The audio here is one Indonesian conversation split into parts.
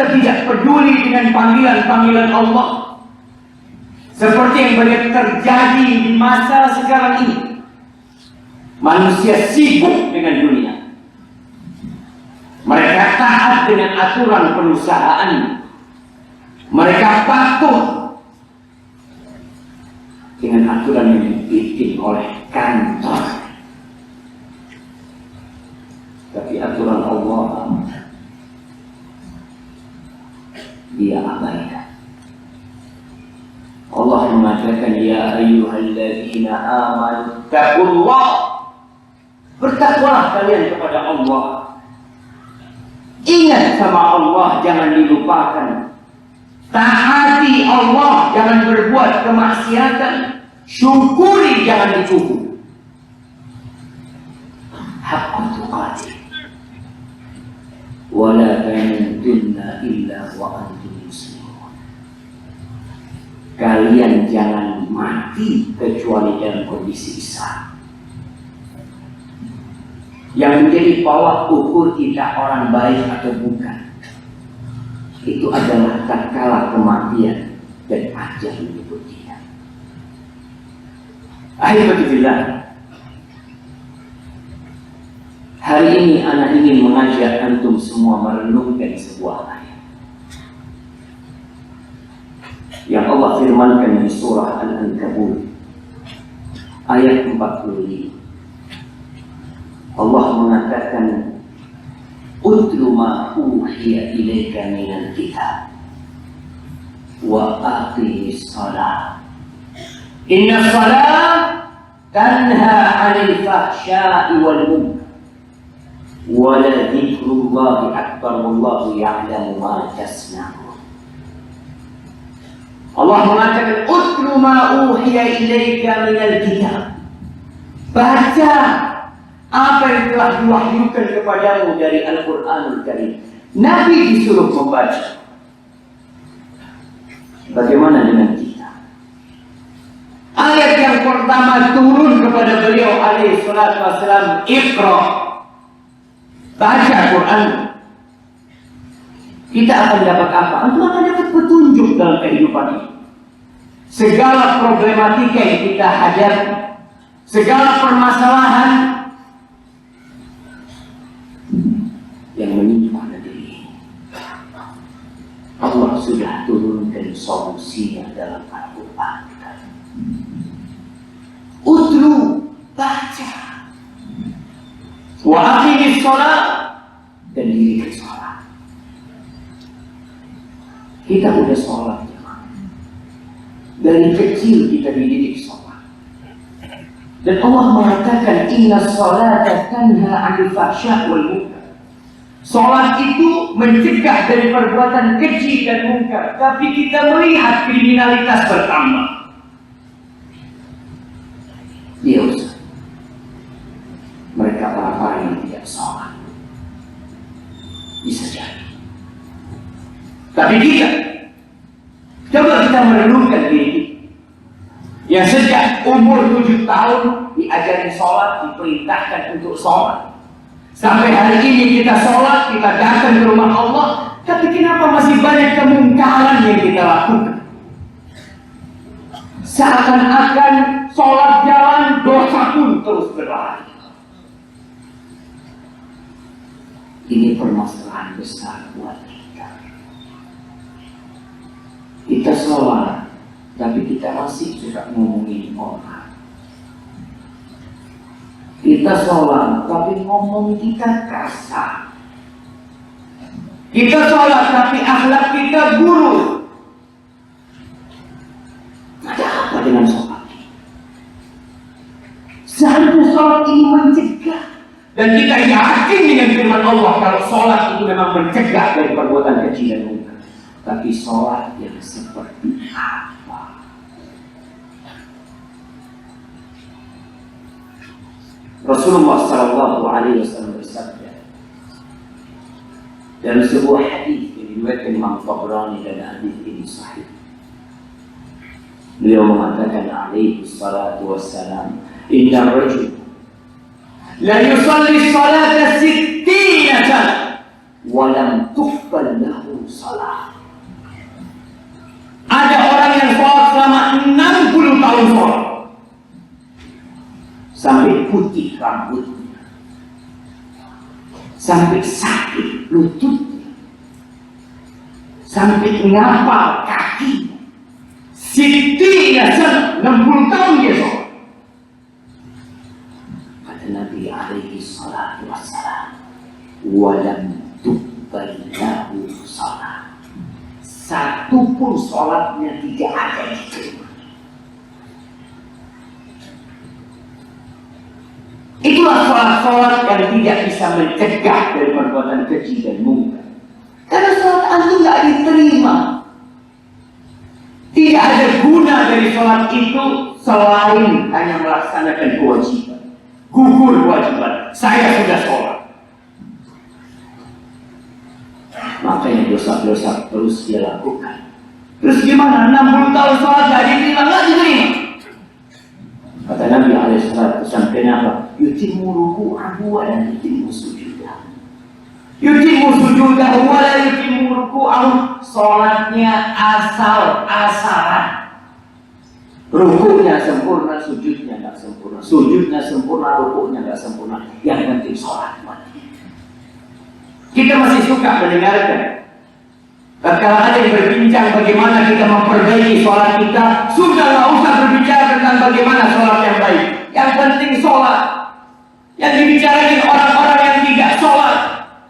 kita tidak peduli dengan panggilan-panggilan Allah, seperti yang banyak terjadi di masa sekarang ini. Manusia sibuk dengan dunia. Mereka taat dengan aturan perusahaan. Mereka patuh dengan aturan yang dibikin oleh kantor. Tapi aturan Allah dia abaikan. Allah mengatakan, ya ayyuhalladzina amanu taqullah. Bertakwalah kalian kepada Allah. Ingat sama Allah, jangan dilupakan. Taati Allah, jangan berbuat kemaksiatan. Syukuri, jangan dikufur. Haqqa tuqatih. Wa la tamutunna illa wa antum muslimun. Kalian jangan mati kecuali dalam kondisi Islam. Yang menjadi tolak ukur kita orang baik atau bukan, itu adalah tatkala kematian dan ajal menyebut kita. Alhamdulillah. Hari ini anak ingin mengajak antum semua merenungkan sebuah ayat yang Allah firmankan di surah Al-Ankabut ayat 45. Allah mengatakan, utlu ma uhiya ilaika minal kitab wa aqimis shalah inna shalah tanha 'anil fahsya'i wal munkar wa la dzikrullahi akbar wallahu ya'lamu ma tasna'un. Allah mengatakan, utlu ma uhiya ilaika minal kitab. Baca apa yang telah diwahyukan kepadamu dari Al-Quranul Karim. Nabi disuruh membaca. Bagaimana dengan kita? Ayat yang pertama turun kepada beliau alaihi salatu wassalam, Iqra. Baca Quran. Kita akan dapat apa? Antum akan dapat petunjuk dalam kehidupan ini. Segala problematika yang kita hadapi, segala permasalahan yang menimpa negeri ini, Allah sudah turunkan solusinya dalam Al-Quran. Utlu, baca. Wa aqimis shalah, dan dirikan sholat. Kita udah sholat, dari kecil kita dididik sholat. Dan Allah mengatakan, inna sholata tanha 'anil fahsya'i wal munkar. Sholat itu mencegah dari perbuatan keji dan mungkar, tapi kita melihat kriminalitas bertambah. Dia usah. Mereka orang-orang yang tidak sholat. Bisa jadi. Tapi kita, coba kita merenungkan diri. Yang sejak umur 7 tahun diajari sholat, diperintahkan untuk sholat. Sampai hari ini kita sholat, kita datang ke rumah Allah, tapi kenapa masih banyak kemungkaran yang kita lakukan? Seakan-akan sholat jalan, dosa pun terus berlari. Ini permasalahan besar buat kita. Kita sholat, tapi kita masih suka ngomongin orang. Kita sholat, tapi ngomong kita kasar. Kita sholat, tapi akhlak kita buruk. Ada apa dengan sholat? Seharusnya sholat ini mencegah. Dan kita yakin dengan firman Allah kalau sholat itu memang mencegah dari perbuatan keji dan munkar. Tapi sholat yang seperti apa? Rasulullah Sallallahu Alaihi Wasallam bersabda dalam sebuah hadis yang diriwayatkan Imam Tabrani dan hadis ini sahih. Beliau mengatakan alaihi salatu wassalam, inna rajul la yusalli salata 60 sana walam tuqbal lahu salat. Ada orang yang sholat selama 60 tahun sholat, sampai putih rambutnya, sampai sakit lututnya, sampai ngapal kakinya. Siti Hasan 60 tahun dia sholat. Kata Nabi alaihi salatu wassalam, walam tuqbal lahu salat. Satu pun sholatnya tidak ada diterima. Itulah sholat-sholat yang tidak bisa mencegah dari perbuatan keji dan mungkar. Karena sholat antum tidak diterima. Tidak ada guna dari sholat itu selain hanya melaksanakan kewajiban. Gugur kewajiban. Saya sudah sholat. Makanya dosa-dosa terus dia lakukan. Terus gimana? 60 tahun sholat tidak diterima, nggak diterima. Kata Nabi alaihissalam, kenapa? Yutimmu ruku'ahu wa la yutimmu sujudahu. Yutimmu sujudahu wa la yutimmu ruku'ahu. Sholatnya asal-asalan. Ruku'nya sempurna, sujudnya nggak sempurna. Sujudnya sempurna, ruku'nya nggak sempurna. Yang penting sholat mati. Kita masih suka mendengarkan. Tatkala ada yang berbincang bagaimana kita memperbaiki sholat kita, sudah nggak usah berbicara tentang bagaimana sholat yang baik. Yang penting sholat. Yang dibicarakan orang-orang yang tidak sholat.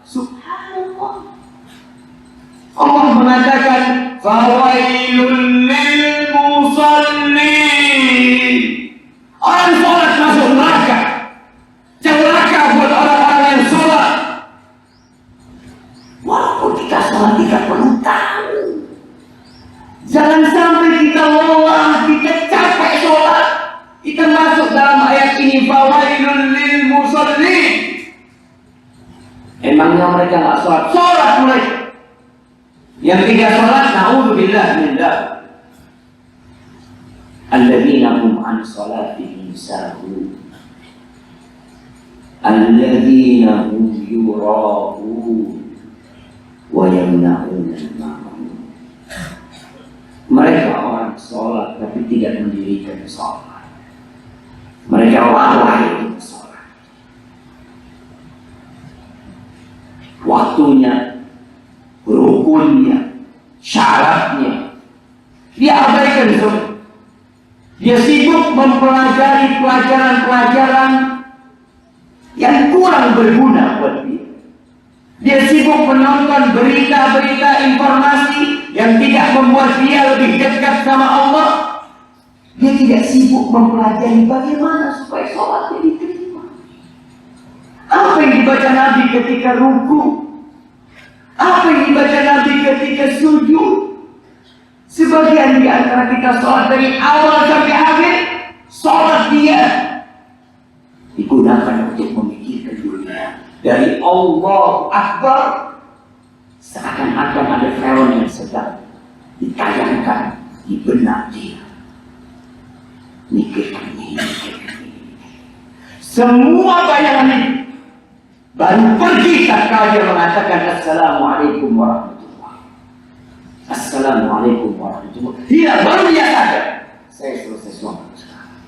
Subhanallah. Allah mengatakan, fawailul lil musallin. Orang sholat masuk neraka. Celaka buat orang-orang yang sholat. Walaupun kita sholat tidak perlu tahu. Jangan sampai kita lelah, kita capek sholat, kita masuk dalam ayat ini, fawailul lil musallin. Emangnya mereka nggak sholat? Sholat mereka. Yang tidak sholat, na'udzubillah min dzalik. Alladzina hum an sholatihim sahun. Alladzina hum yura'un wa yamna'un al-ma'mun. Mereka orang sholat tapi tidak mendirikan sholat. Mereka lalai untuk sholat. Waktunya, rukunnya, syaratnya dia abaikan semua. Dia sibuk mempelajari pelajaran-pelajaran yang kurang berguna buat dia. Dia sibuk menonton berita-berita informasi yang tidak membuat dia lebih dekat sama Allah. Dia tidak sibuk mempelajari bagaimana supaya sholatnya diterima. Apa yang dibaca Nabi ketika ruku? Apa yang dibaca Nabi ketika sujud? Sebagian di antara kita sholat dari awal sampai akhir, sholat dia digunakan untuk memikirkan dunia. Dari Allah Akbar, seakan-akan ada film yang sedang ditayangkan di benak dia. Mikirkan ini, mikirkan ini. Semua bayangan ini baru pergi tatkala dia mengatakan Assalamualaikum warahmatullahi. Assalamualaikum warahmatullahi. Dia baru dia sadar, saya selesai sholat sekarang.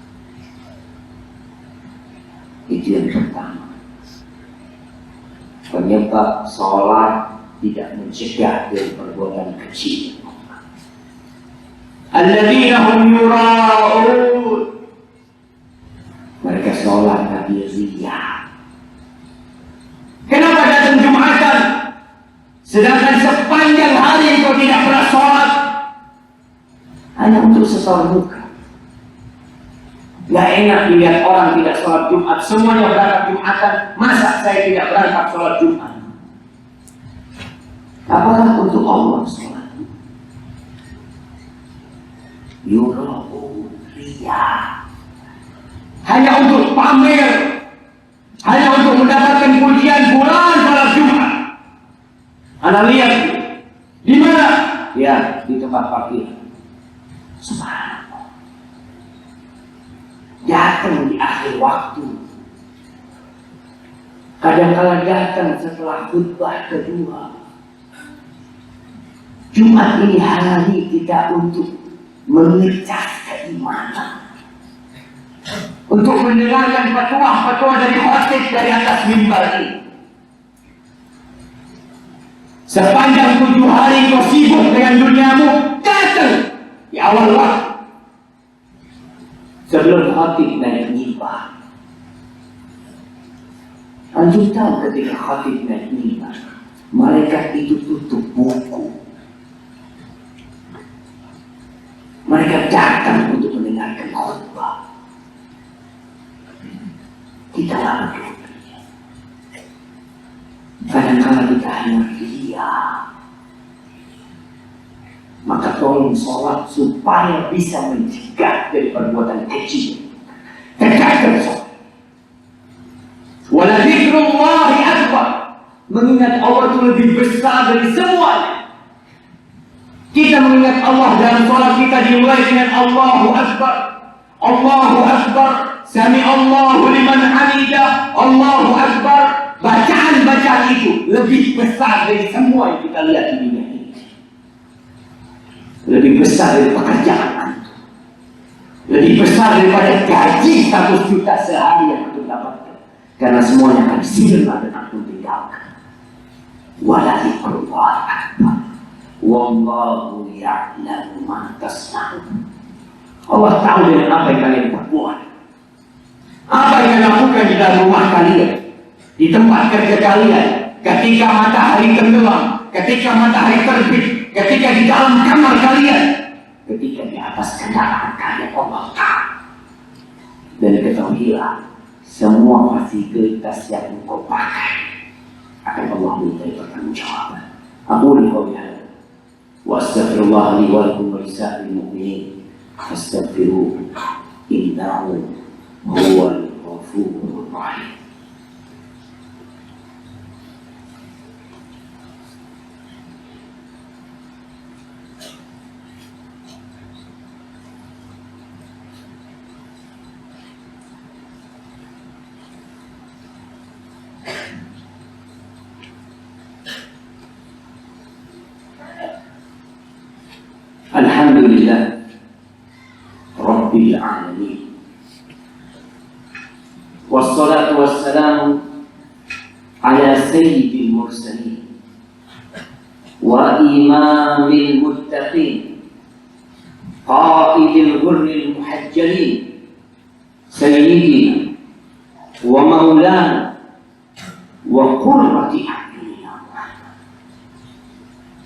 Itu yang pertama. Penyebab sholat tidak mencegah dari perbuatan kecil. Alladzina hum yura'un. Mereka sholat tapi riya. Kenapa datang Jumatan? Sedangkan sepanjang hari kau tidak pernah sholat. Hanya untuk setor muka. Gak enak dilihat orang tidak sholat Jumat. Semuanya berangkat Jumatan. Masa saya tidak berangkat sholat Jumat? Apakah untuk Allah sholat? Yura'un riya. Hanya untuk pamer. Hanya untuk mendapatkan pujian bulan sholat Jumat. Anda lihat di mana? Ya, di tempat parkir. Subhanallah. Datang di akhir waktu. Kadang-kala datang setelah khutbah kedua. Jumat ini hari kita untuk mengecas keimanan, untuk mendengarkan fatwa-fatwa dari khatib dari atas mimbar ini. Sepanjang 7 hari kau sibuk dengan duniamu, datang di awal waktu sebelum khatib naik mimbar. Antum tahu ketika khatib naik mimbar, malaikat itu tutup buku. Mereka datang untuk mendengarkan khutbah. Kita lama dulu. Kadang-kadang kita hanya diam. Maka tolong sholat supaya bisa mencegah dari perbuatan kecil. Tegakkan sholat. Wala dzikrullahi akbar. Mengingat Allah itu lebih besar dari semuanya. Kita mengingat Allah dalam sholat kita dimulai dengan Allahu Akbar. Allahu Akbar. Sami Allahu liman hamidah. Allahu Akbar. Bacaan-bacaan itu lebih besar dari semua yang kita lihat di dunia ini. Lebih besar dari pekerjaan antum. Lebih besar daripada gaji 100 juta sehari yang antum dapatkan. Karena semuanya akan sirna dan antum tinggalkan. Wala dzikrullahi akbar. Wallahu ya'lamu ma tasna'un. Allah tahu dengan apa yang kalian perbuat. Apa yang kalian lakukan di dalam rumah kalian, di tempat kerja kalian, ketika matahari tenggelam, ketika matahari terbit, ketika di dalam kamar kalian, ketika di atas kendaraan kalian, Allah tahu. Dan ketahuilah, semua fasilitas yang engkau pakai akan Allah minta pertanggungjawaban. Aku lihat. وأستغفر الله لي ولكم ولسائر المؤمنين فاستغفروه إنه هو الغفور الرحيم. Alhamdulillah Rabbil Alamin. Wassalatu wassalamu ala sayyidil mursalin wa imamil muttaqin qaidil ghurril muhajjalin sayyidina wa maulana wa qurrati a'yunina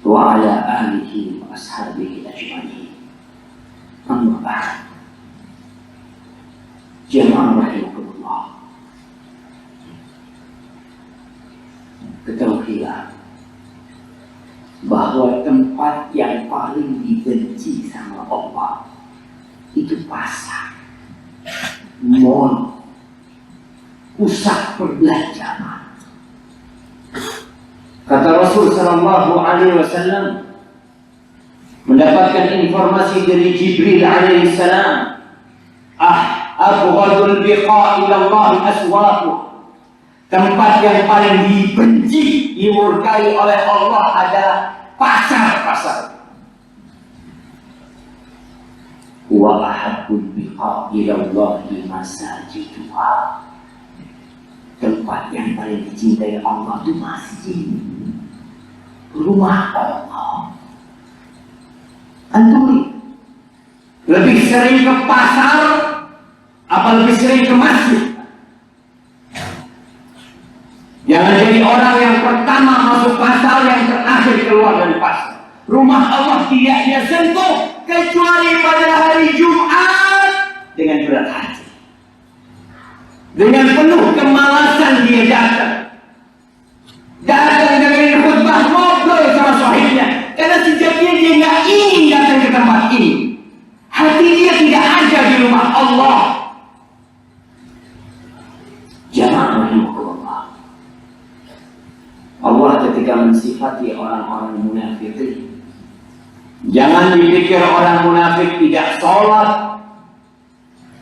wa ala alihi wa ashabihi ajma'in. Amma ba'd. Jamaah rahimakumullah. Ketahuilah bahwa tempat yang paling dibenci sama Allah itu pasar, mall, pusat perbelanjaan. Kata Rasul sallallahu alaihi wasallam, mendapatkan informasi dari Jibril alaihi salam, abghadul biqa ila Allah aswaqu. Tempat yang paling dibenci, dimurkai oleh Allah adalah pasar-pasar. Wa ahabbul biqa ila Allah masajiduha. Tempat yang paling dicintai Allah itu masjid, rumah Allah. Antum lebih sering ke pasar apa lebih sering ke masjid? Jangan jadi orang yang pertama masuk pasar, yang terakhir keluar dari pasar. Rumah Allah tidak dia sentuh kecuali pada hari Jumat dengan berat hati. Dengan penuh kemalasan dia datang. Datang dengan khutbah, ngobrol sama sahibnya. Karena sejatinya dia nggak ingin datang ke tempat ini. Hati dia tidak ada di rumah Allah. Jamaah rahimakumullah. Allah ketika mensifati orang-orang munafik, jangan dipikir orang munafik tidak sholat,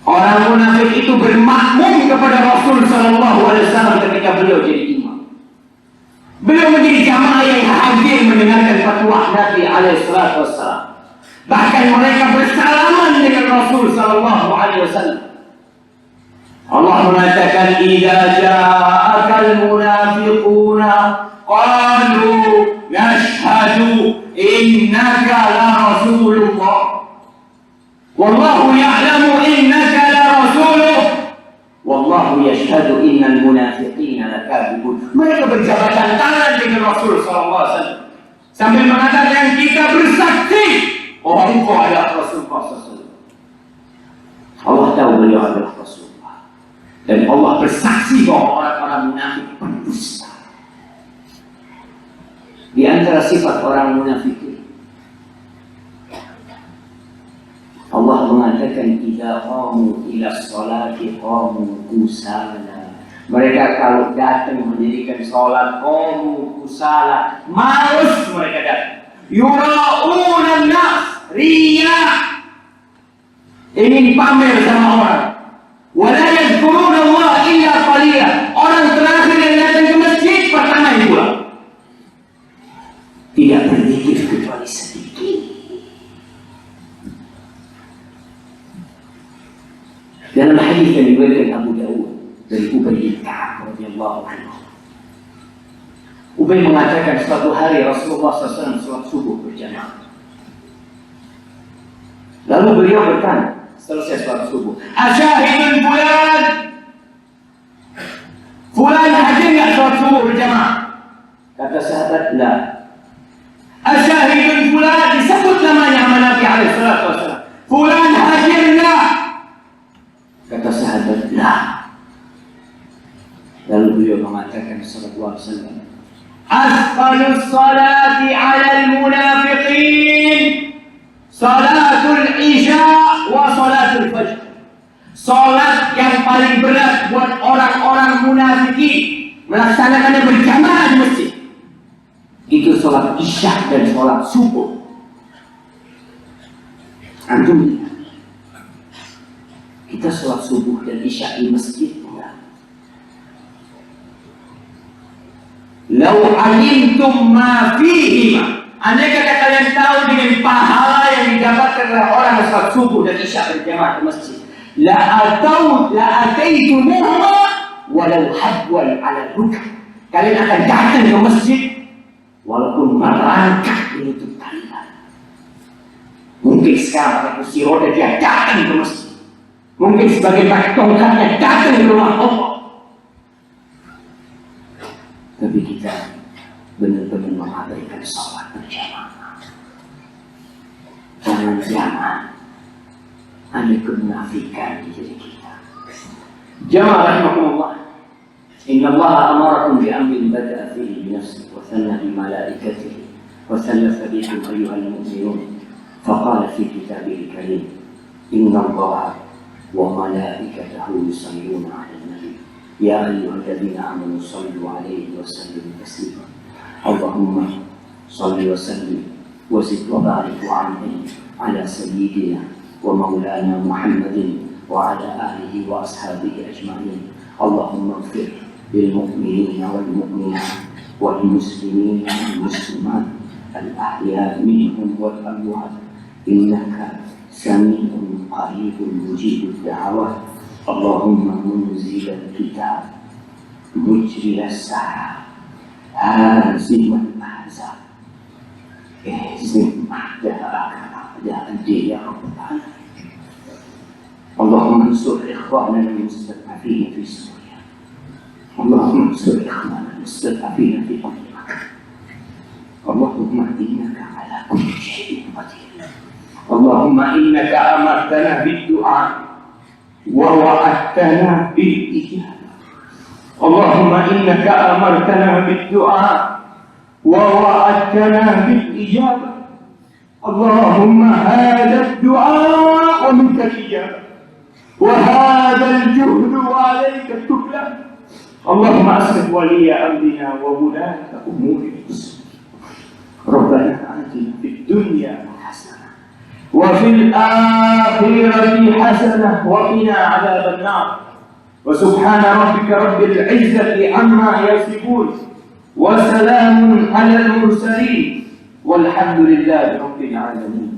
Orang munafik itu bermakmum kepada Rasul Sallallahu Alaihi Wasallam ketika beliau jadi imam. Beliau menjadi jamaah yang hadir mendengarkan fatwa Nabi Alaihi Wasallam. Bahkan mereka bersalaman dengan Rasul Sallallahu Alaihi Wasallam. Allah mengatakan, "Idza ja'akal munafiquna qalu nashhadu innaka la rasulullah." Wallahu ya'lamu innaka la rasuluh. Wallahu yashhadu innal munafiqina lakadzibun. Mereka berjabatan tangan dengan Rasul sallallahu alaihi wasallam sambil mengatakan, kita bersaksi bahwa engkau adalah Rasulullah sallallahu. Allah tahu beliau adalah Rasulullah. Dan Allah bersaksi bahwa orang-orang munafik berdusta. Di antara sifat orang munafik, Allah mengatakan, "Idza qamu ila sholati qamu kusala." Mereka kalau datang mendirikan sholat, qamu kusala, malas mereka datang. Yura'una nas, riya, ingin pamer sama orang. Wa la yadhkuruna Allah illa qalila. Orang terakhir yang datang ke masjid pertama yang pulang. Tidak berzikir kecuali sedikit. Dalam hadis yang diriwayatkan Abu Dawud dari Ubay bin Ka'ab radhiyallahu anhu, Ubay mengatakan suatu hari Rasulullah SAW sholat subuh berjamaah. Lalu beliau bertanya selesai sholat subuh, "Asyahidun fulan? Fulan hadir nggak sholat subuh berjamaah?" Kata sahabat, "La." "Asyahidun fulan?" Disebut namanya sama Nabi alaihi wasallam. "Fulan hadir nggak?" Kata sahabat, "La." Lalu beliau mengatakan sallallahu alaihi wasallam, "Asqalus salati 'alal munafiqin salatul isya wa salatul fajr." Salat yang paling berat buat orang-orang munafikin melaksanakannya berjamaah di masjid itu salat isya dan salat subuh. Antum kita sholat subuh dan isya di masjid enggak? Lau alimtum ma fihima, andai kata kalian tahu dengan pahala yang didapatkan oleh orang yang sholat subuh dan isya berjamaah di masjid, la ataitumuhuma walau hadwal ala rukab. Kalian akan datang ke masjid walaupun merangkak menutup kalian. Mungkin sekarang pakai kursi roda dia datang ke masjid. Mungkin sebagai pakai tongkatnya datang ke rumah Allah. Tapi kita benar-benar mengabaikan sholat berjamaah. Jangan-jangan ada kemunafikan di diri kita. Jamaah rahimakumullah. Inna Allah amarakum bi amrin bada'a fihi bi nafsihi wa thanna bi malaikatihi wa thalatha bikum ayyuhal mu'minun. Faqala fi kitabihi al-karim, Inna Allah وملائكته يصلون على النبي يا أيها الذين آمنوا صلوا عليه وسلموا تسليما اللهم صل وسلم وزد وبارك على سيدنا ومولانا محمد وعلى آله وأصحابه أجمعين اللهم اغفر للمؤمنين والمؤمنات والمسلمين والمسلمات الأحياء منهم والأموات إنك سميع قريب مجيب الدعوات اللهم منزل الكتاب مجري السحاب هازم الأحزاب اهزم أعداءك أعداء الدين يا رب العالمين اللهم انصر إخواننا المستضعفين في سوريا اللهم انصر إخواننا المستضعفين في أرض مكة اللهم إنك على كل شيء قدير اللهم إنك أمرتنا بالدعاء ووعدتنا بالإجابة اللهم إنك أمرتنا بالدعاء ووعدتنا بالإجابة اللهم هذا الدعاء ومنك الإجابة وهذا الجهد وعليك التكلة اللهم أصلح ولي أمرنا وولاة أمور المسلمين ربنا آتنا في الدنيا حسنة وفي الآخرة حسنة وقنا عذاب النار وسبحان ربك رب العزة عما يصفون وسلام على المرسلين والحمد لله رب العالمين.